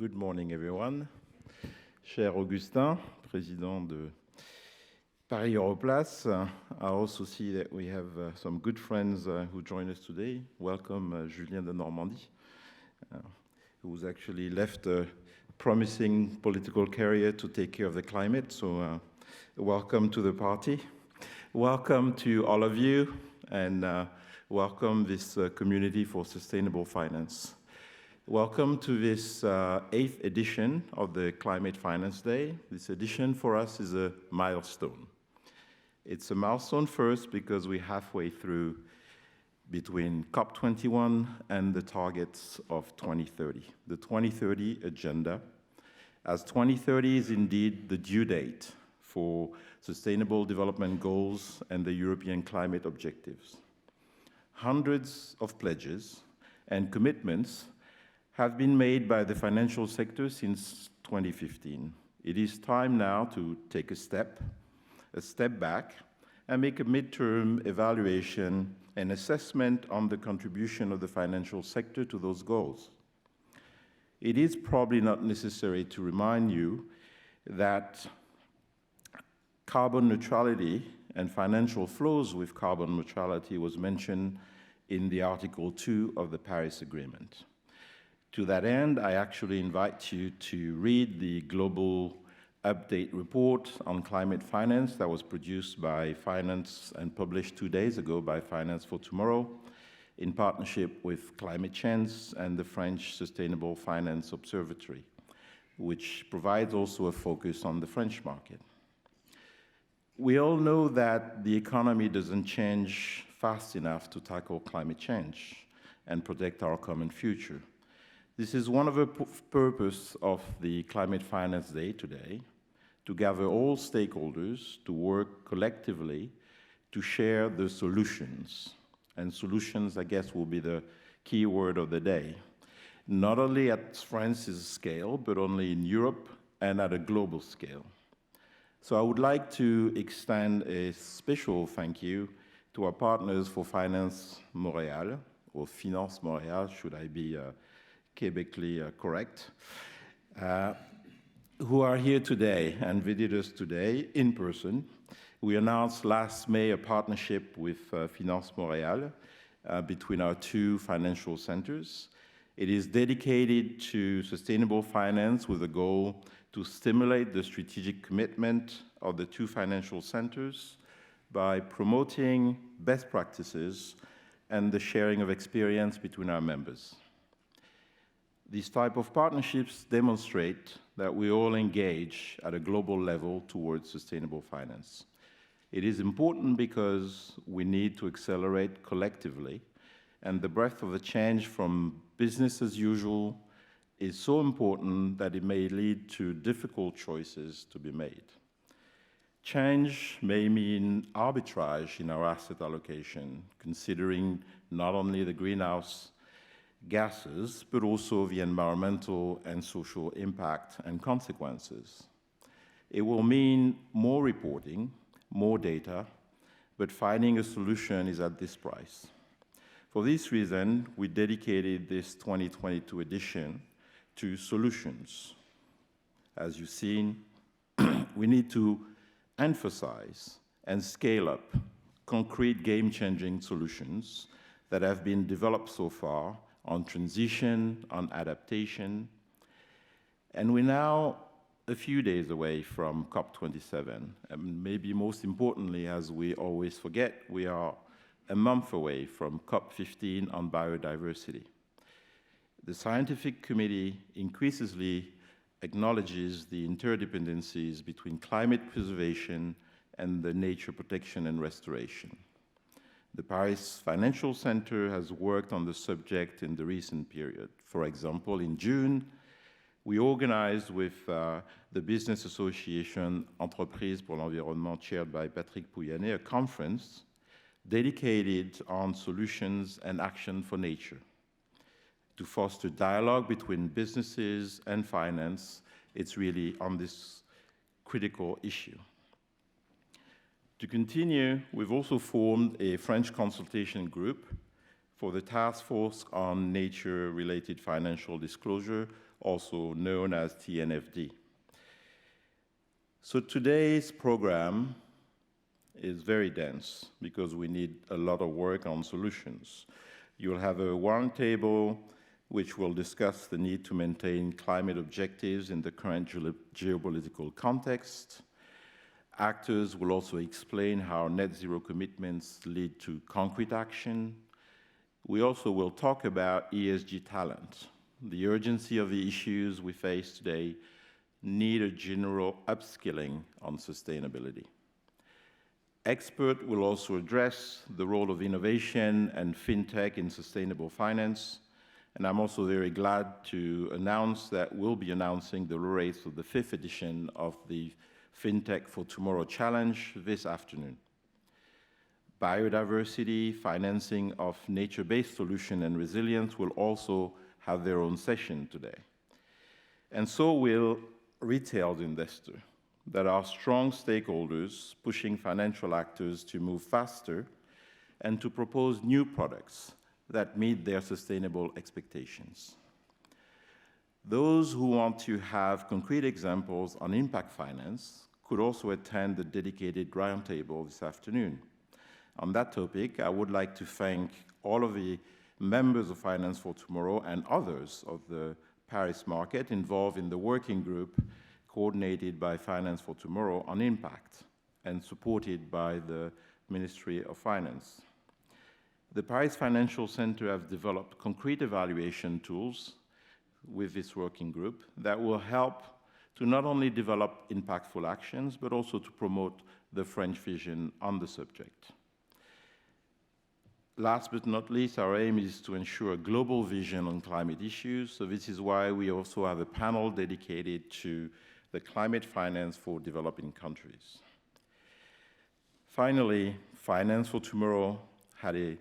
Good morning, everyone. Cher Augustin, Président de Paris EUROPLACE, I also see that we have some good friends who join us today. Welcome, Julien de Normandie, who's actually left a promising political career to take care of the climate. So welcome to the party. Welcome to all of you, and welcome this community for sustainable finance. Welcome to this 8th edition of the Climate Finance Day. This edition for us is a milestone. It's a milestone first because we're halfway through between COP21 and the targets of 2030, the 2030 agenda, as 2030 is indeed the due date for Sustainable Development Goals and the European climate objectives. Hundreds of pledges and commitments have been made by the financial sector since 2015. It is time now to take a step back, and make a midterm evaluation and assessment on the contribution of the financial sector to those goals. It is probably not necessary to remind you that carbon neutrality and financial flows with carbon neutrality was mentioned in the Article 2 of the Paris Agreement. To that end, I actually invite you to read the Global Update report on climate finance that was produced by Finance and published 2 days ago by Finance for Tomorrow in partnership with Climate Change and the French Sustainable Finance Observatory, which provides also a focus on the French market. We all know that the economy doesn't change fast enough to tackle climate change and protect our common future. This is one of the purposes of the Climate Finance Day today, to gather all stakeholders to work collectively to share the solutions. And solutions, I guess, will be the key word of the day, not only at France's scale, but only in Europe and at a global scale. So I would like to extend a special thank you to our partners for Finance Montréal, or Finance Montréal, should I be Québecly correct, who are here today and visit us today in person. We announced last May a partnership with Finance Montréal between our two financial centers. It is dedicated to sustainable finance with a goal to stimulate the strategic commitment of the two financial centers by promoting best practices and the sharing of experience between our members. These type of partnerships demonstrate that we all engage at a global level towards sustainable finance. It is important because we need to accelerate collectively, and the breadth of the change from business as usual is so important that it may lead to difficult choices to be made. Change may mean arbitrage in our asset allocation, considering not only the greenhouse gases, but also the environmental and social impact and consequences. It will mean more reporting, more data, but finding a solution is at this price. For this reason, we dedicated this 2022 edition to solutions. As you've seen, we need to emphasize and scale up concrete game-changing solutions that have been developed so far on transition, on adaptation. And we're now a few days away from COP27. And maybe most importantly, as we always forget, we are a month away from COP15 on biodiversity. The scientific committee increasingly acknowledges the interdependencies between climate preservation and the nature protection and restoration. The Paris Financial Center has worked on the subject in the recent period. For example, in June, we organized with the business association Entreprises pour l'Environnement, chaired by Patrick Pouyanné, a conference dedicated on solutions and action for nature. To foster dialogue between businesses and finance, it's really on this critical issue. To continue, we've also formed a French consultation group for the Task Force on Nature-Related Financial Disclosure, also known as TNFD. So today's program is very dense because we need a lot of work on solutions. You'll have a roundtable which will discuss the need to maintain climate objectives in the current geopolitical context. Actors will also explain how net zero commitments lead to concrete action. We also will talk about ESG talent. The urgency of the issues we face today need a general upskilling on sustainability. Experts will also address the role of innovation and fintech in sustainable finance. And I'm also very glad to announce that we'll be announcing the laureates of the 5th edition of the FinTech for Tomorrow Challenge this afternoon. Biodiversity, financing of nature-based solutions, and resilience will also have their own session today. And so will retail investors that are strong stakeholders pushing financial actors to move faster and to propose new products that meet their sustainable expectations. Those who want to have concrete examples on impact finance could also attend the dedicated roundtable this afternoon. On that topic, I would like to thank all of the members of Finance for Tomorrow and others of the Paris market involved in the working group coordinated by Finance for Tomorrow on impact and supported by the Ministry of Finance. The Paris Financial Center has developed concrete evaluation tools with this working group that will help to not only develop impactful actions, but also to promote the French vision on the subject. Last but not least, our aim is to ensure a global vision on climate issues. So this is why we also have a panel dedicated to the climate finance for developing countries. Finally, Finance for Tomorrow had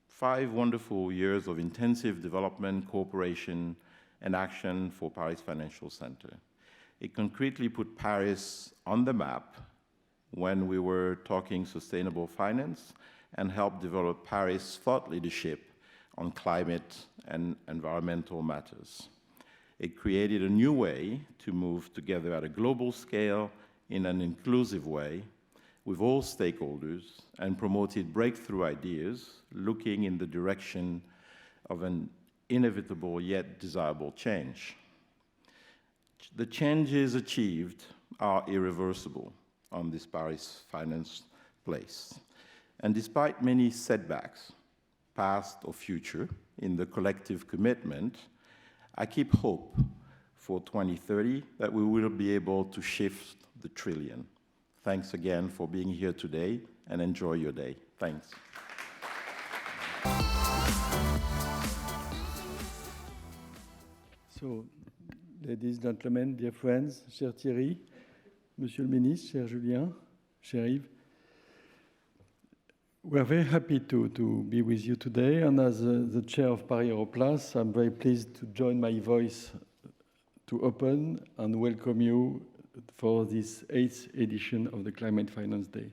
5 wonderful years of intensive development, cooperation, and action for Paris Financial Center. It concretely put Paris on the map when we were talking sustainable finance and helped develop Paris' thought leadership on climate and environmental matters. It created a new way to move together at a global scale in an inclusive way with all stakeholders and promoted breakthrough ideas looking in the direction of an inevitable yet desirable change. The changes achieved are irreversible on this Paris finance place. And despite many setbacks, past or future, in the collective commitment, I keep hope for 2030 that we will be able to shift the trillion. Thanks again for being here today, and enjoy your day. Thanks. So, ladies and gentlemen, dear friends, cher Thierry, Monsieur le Ministre, cher Julien, cher Yves, we are very happy to be with you today, and as the chair of Paris EUROPLACE, I'm very pleased to join my voice to open and welcome you for this 8th edition of the Climate Finance Day.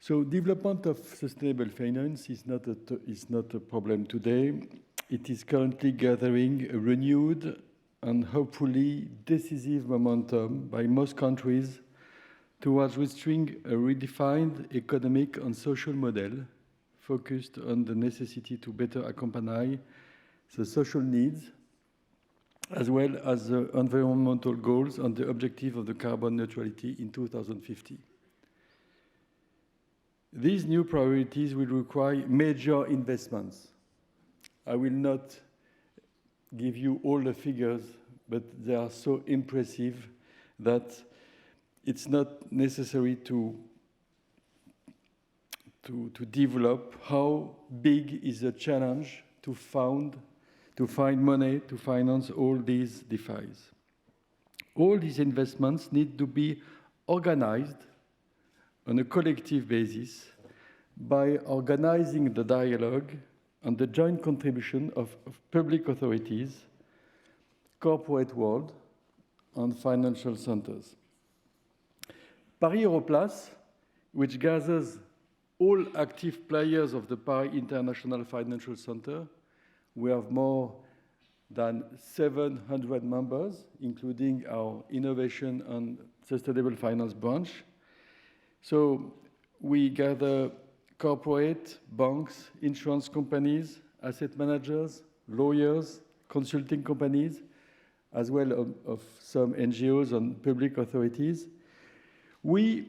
So development of sustainable finance is not a problem today. It is currently gathering a renewed and hopefully decisive momentum by most countries towards reaching a redefined economic and social model focused on the necessity to better accompany the social needs as well as the environmental goals and the objective of the carbon neutrality in 2050. These new priorities will require major investments. I will not give you all the figures, but they are so impressive that it's not necessary to develop how big is the challenge to find money to finance all these defies. All these investments need to be organized on a collective basis by organizing the dialogue and the joint contribution of public authorities, corporate world, and financial centers. Paris EUROPLACE, which gathers all active players of the Paris International Financial Center, we have more than 700 members, including our innovation and sustainable finance branch. So we gather corporate, banks, insurance companies, asset managers, lawyers, consulting companies, as well of some NGOs and public authorities. We,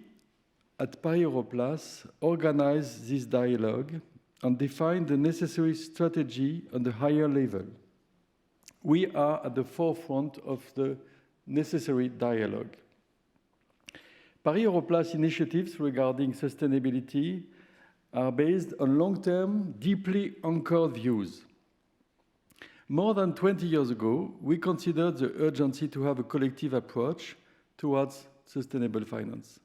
at Paris EUROPLACE, organize this dialogue and define the necessary strategy on the higher level. We are at the forefront of the necessary dialogue. Paris EUROPLACE initiatives regarding sustainability are based on long-term, deeply anchored views. More than 20 years ago, we considered the urgency to have a collective approach towards sustainable finance.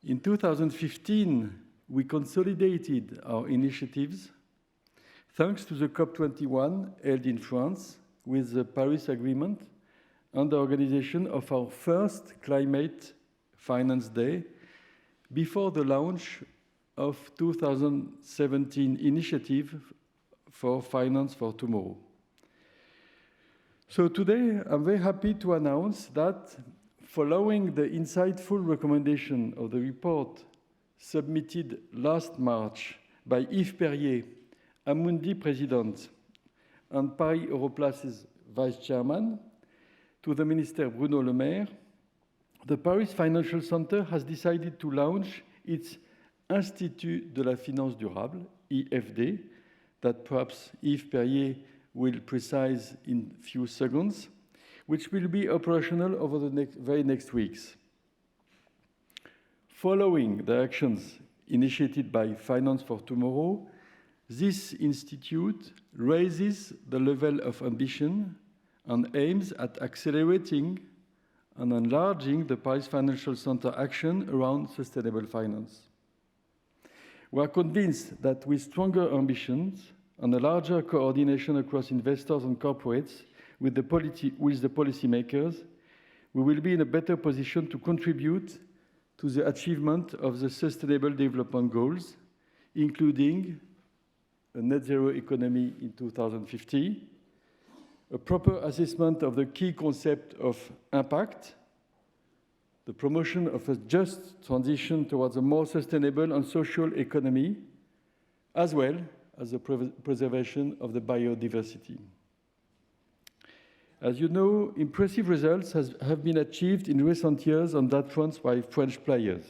In 2015, we consolidated our initiatives thanks to the COP21 held in France with the Paris Agreement and the organization of our first Climate Finance Day before the launch of 2017 initiative for Finance for Tomorrow. So today, I'm very happy to announce that following the insightful recommendation of the report submitted last March by Yves Perrier, Amundi President, and Paris EUROPLACE's Vice Chairman, to the Minister Bruno Le Maire, the Paris Financial Center has decided to launch its Institut de la Finance Durable, IFD, that perhaps Yves Perrier will precise in a few seconds, which will be operational over the very next weeks. Following the actions initiated by Finance for Tomorrow, this institute raises the level of ambition and aims at accelerating and enlarging the Paris Financial Center action around sustainable finance. We are convinced that with stronger ambitions and a larger coordination across investors and corporates with the policymakers, we will be in a better position to contribute to the achievement of the Sustainable Development Goals, including a net zero economy in 2050, a proper assessment of the key concept of impact, the promotion of a just transition towards a more sustainable and social economy, as well as the preservation of the biodiversity. As you know, impressive results have been achieved in recent years on that front by French players.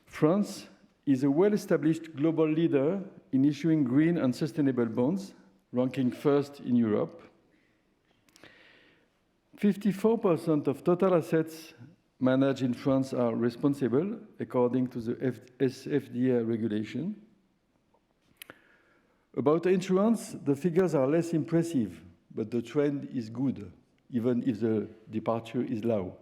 France is a well-established global leader in issuing green and sustainable bonds, ranking first in Europe. 54% of total assets managed in France are responsible, according to the SFDR regulation. About insurance, the figures are less impressive, but the trend is good, even if the departure is low.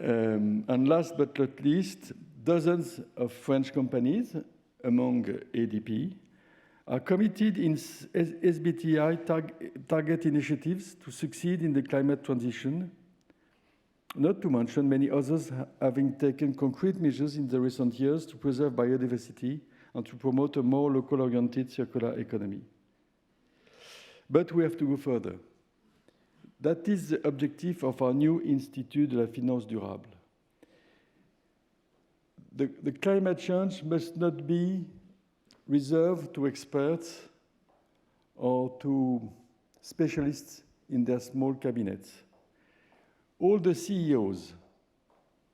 And last but not least, dozens of French companies, among ADP, are committed in SBTi target initiatives to succeed in the climate transition, not to mention many others having taken concrete measures in the recent years to preserve biodiversity and to promote a more local-oriented circular economy. But we have to go further. That is the objective of our new Institut de la Finance Durable. The climate change must not be reserved to experts or to specialists in their small cabinets. All the CEOs,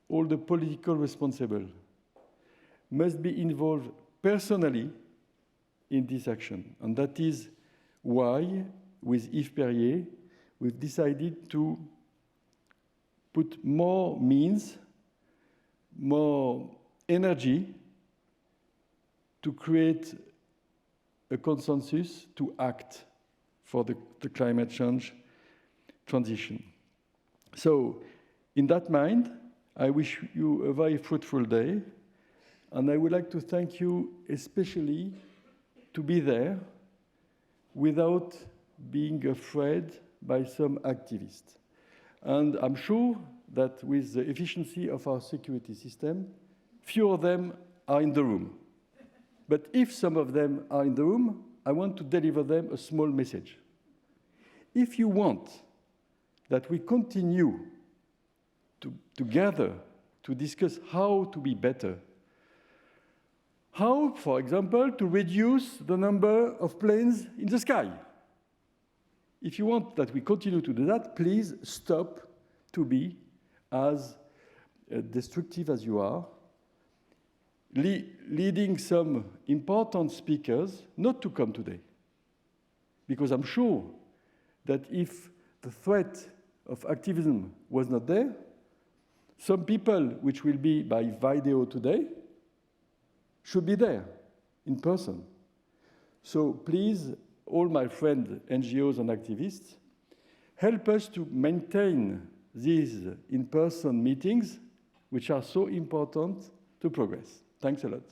all the political responsible must be involved personally in this action. And that is why, with Yves Perrier, we've decided to put more means, more energy to create a consensus to act for the climate change transition. So, in that mind, I wish you a very fruitful day, and I would like to thank you especially to be there without being afraid by some activists. And I'm sure that with the efficiency of our security system, few of them are in the room. But if some of them are in the room, I want to deliver them a small message. If you want that we continue to gather, to discuss how to be better, how, for example, to reduce the number of planes in the sky. If you want that we continue to do that, please stop to be as destructive as you are, leading some important speakers not to come today. Because I'm sure that if the threat of activism was not there, some people which will be by video today should be there in person. So please, all my friends, NGOs and activists, help us to maintain these in-person meetings, which are so important to progress. Thanks a lot.